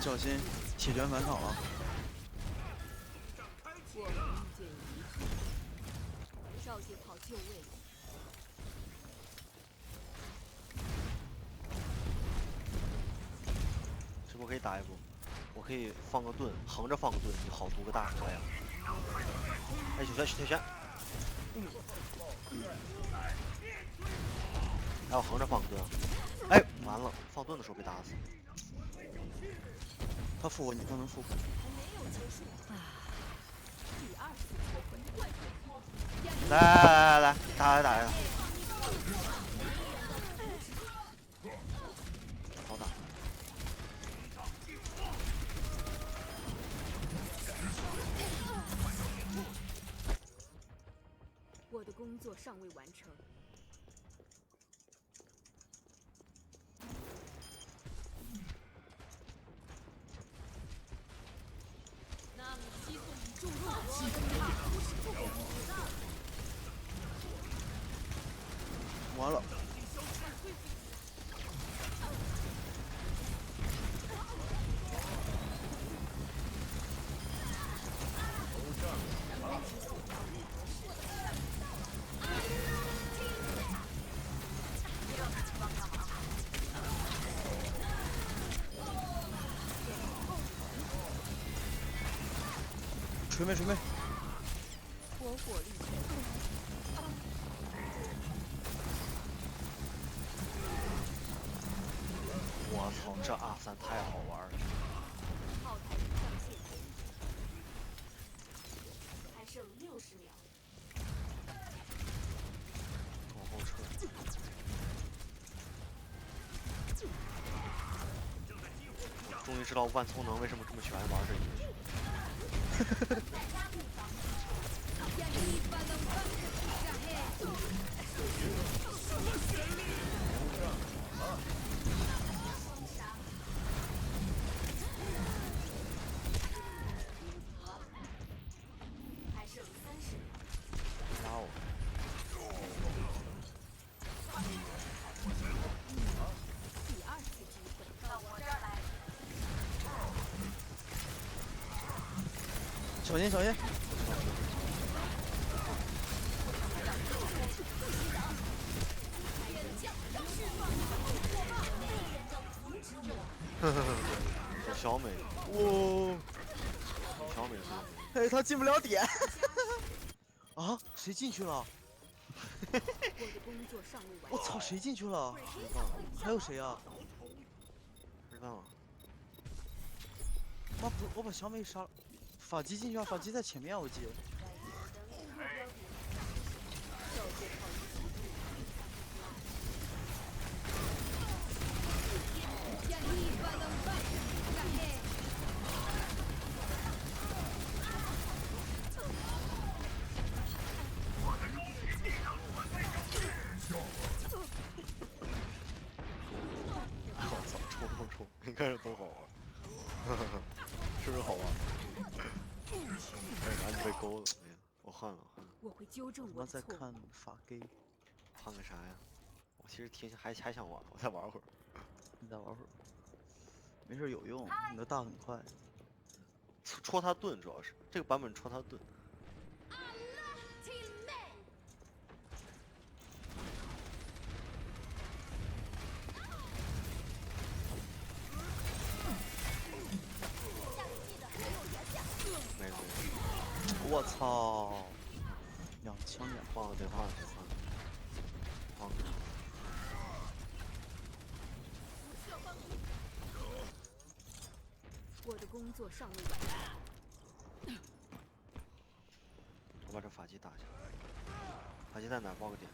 小心，铁拳返场了。我们遇见一致，少爷跑就位。是不是可以打一波？我可以放个盾，横着放个盾，你好读个大蛇呀！哎，铁拳，还有横着放个盾。哎，完了，放盾的时候被打死。他复活你不能复活。来，打！好打。我的工作尚未完成。纳米激素已注入，完了。锤妹，我火力全开。我操，这R3太好玩了！炮台已上线，还剩60秒。往后撤。终于知道万聪能为什么这么喜欢玩这一局。还剩30秒。哇哦！第二次机会到我这儿来。小心！这小美，哇！小美哎，他进不了点。啊？谁进去了？我的工作尚未完成。我操，谁进去了？还有谁啊？不知道。妈不，我把小美杀了。法基进去了，法基在前面，我记得。我操，冲！你看这多好玩，是不是好玩？哎，你被勾了，哎呀，我换了。我会纠正我的错误。我在看法给，换个啥呀？我其实还想玩，我再玩会儿。你再玩会儿。没事，有用，你的大很快。戳他盾主要是这个版本戳他盾。没。我操！两枪眼换了，得换了。我的工作尚未完成。我把这法机打下来。法机在哪？报个点。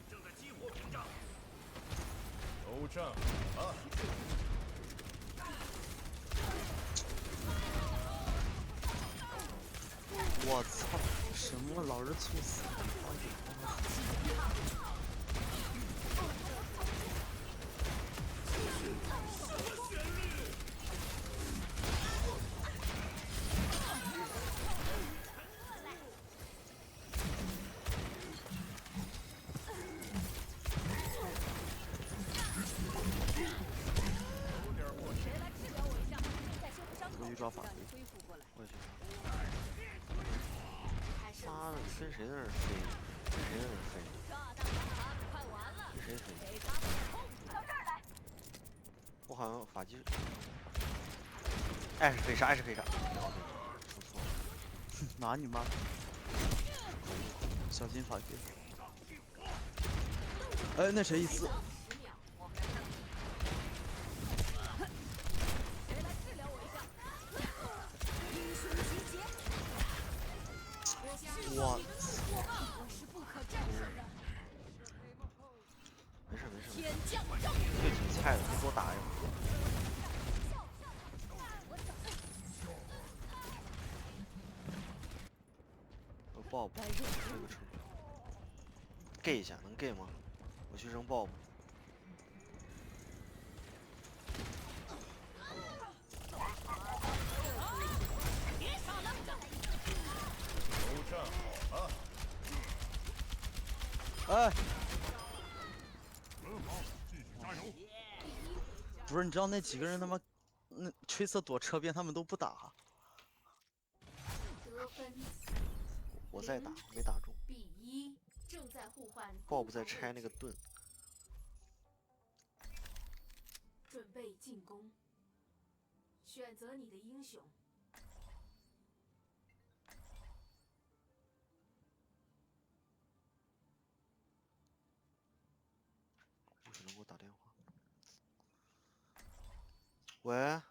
正在激活屏障。投掷啊！我操！什么老是猝死？抓法规。让你恢复过来。我也觉得。还剩妈的， 30跟谁在那儿飞？跟谁在那儿飞？炸弹卡快完了，跟谁飞？给他们控制到这儿来。我好像法击。艾是飞杀，艾是飞杀。说错了。拿你妈！小心法规。哎，那谁一撕？ 10秒，我们来看。谁来治疗我一下？英雄集结！哇，我是不可战胜的。没事没事，天降正这挺菜的，你给我打一会儿。爆这个车 ，gay 一下能 gay 吗？我去扔爆。都站好了。哎，很好，继续加油。不是，你知道那几个人他妈，那吹色躲车边他们都不打。得分我在打，没打中。 B1，正在互换。爆不在拆那个盾。准备进攻，选择你的英雄。为什么给我打电话？喂。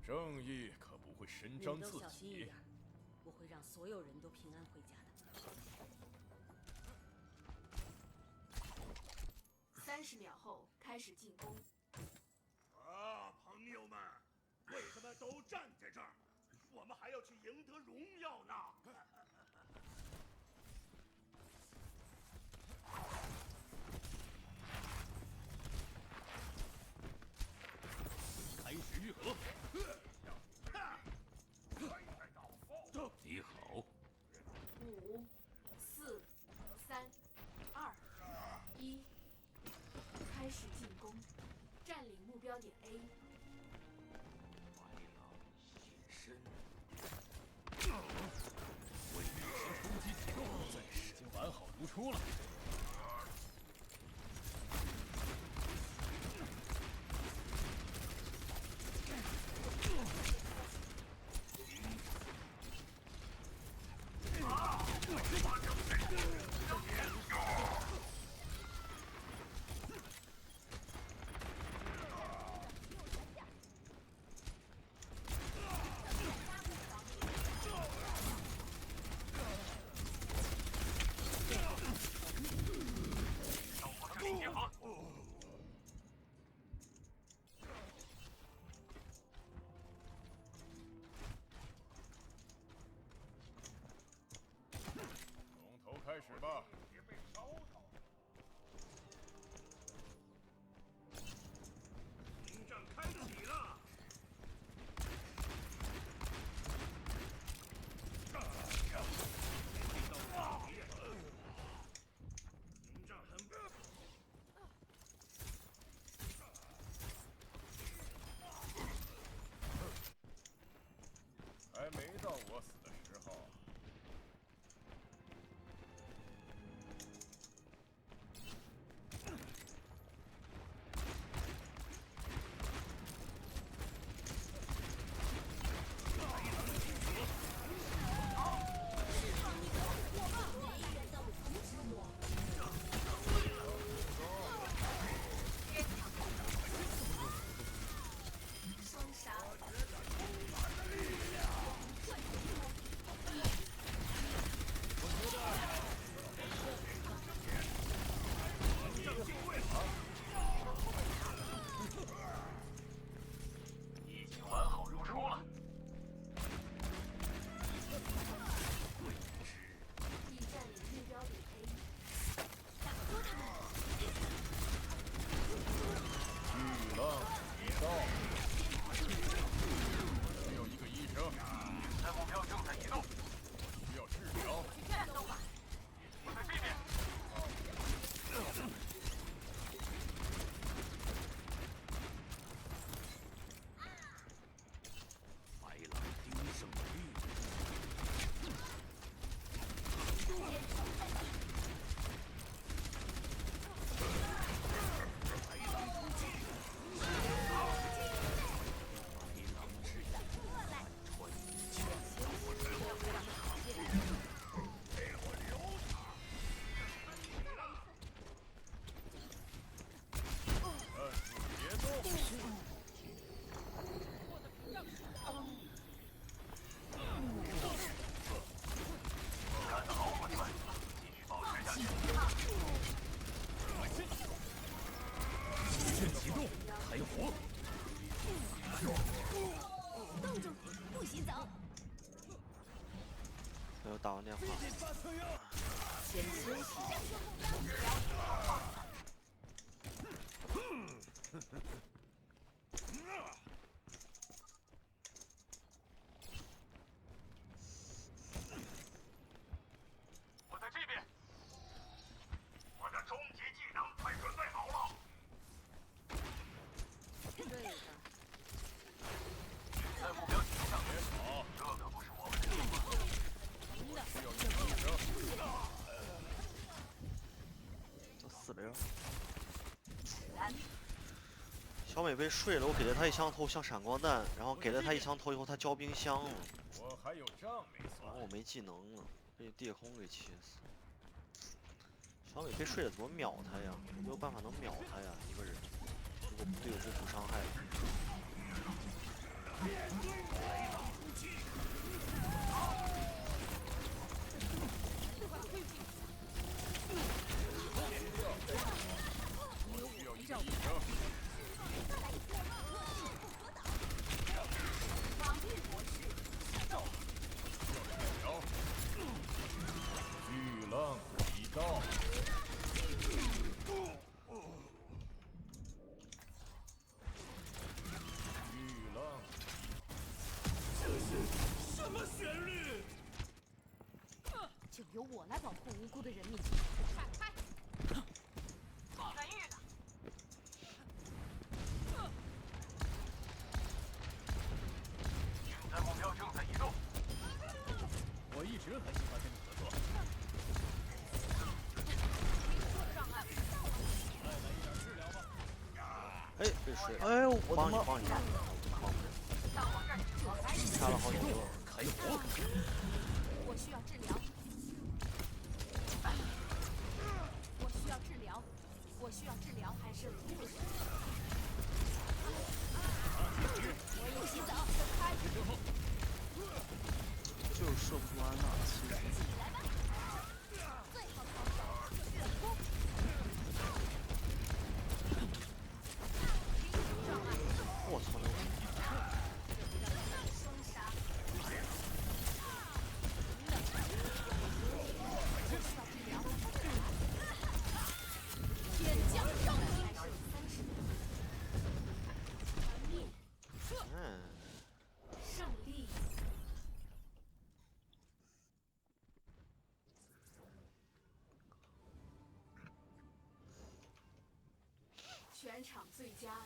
正义可不会伸你张自们都小心一己。点，我会让所有人都平安回家的。30秒后开始进攻。啊，朋友们，为什么都站在这儿？我们还要去赢得荣耀呢！开始愈合。你好。 5、4、3、2、1，开始进攻，占领目标点 A。身。为隐形冲击启动，暂时已经完好如初了。冻住，不许走。没有打完电话。先休息。我在这边，我的终极技能快准备好了。在目标点上，好，这可不是我们的地方。需要你的助手。都死了呀！小美被睡了，我给了她一枪头像闪光弹，然后给了她一枪头以后，她交冰箱了，我还有账没然算后。我没技能了，被地空给气死。小美被睡了怎么秒她呀？有没有办法能秒她呀？一个人，如果队友不负伤害。需要你的助手。巨浪已到。巨浪。什么旋律？就由我来保护无辜的人民。闪开！防御呢？现在目标正在移动。我一直很喜欢跟你合作。哎，被睡了。哎，我他妈！帮你帮你帮你，我帮不了。杀了好几个。还有我。我需要治疗。我需要治疗。我需要治疗。还剩1个人。我不许走！开！就是射不出安娜，其实起来吧！最好防守就是进攻。我操！双杀。天降圣命！还剩30秒。团灭。嗯。胜利。全场最佳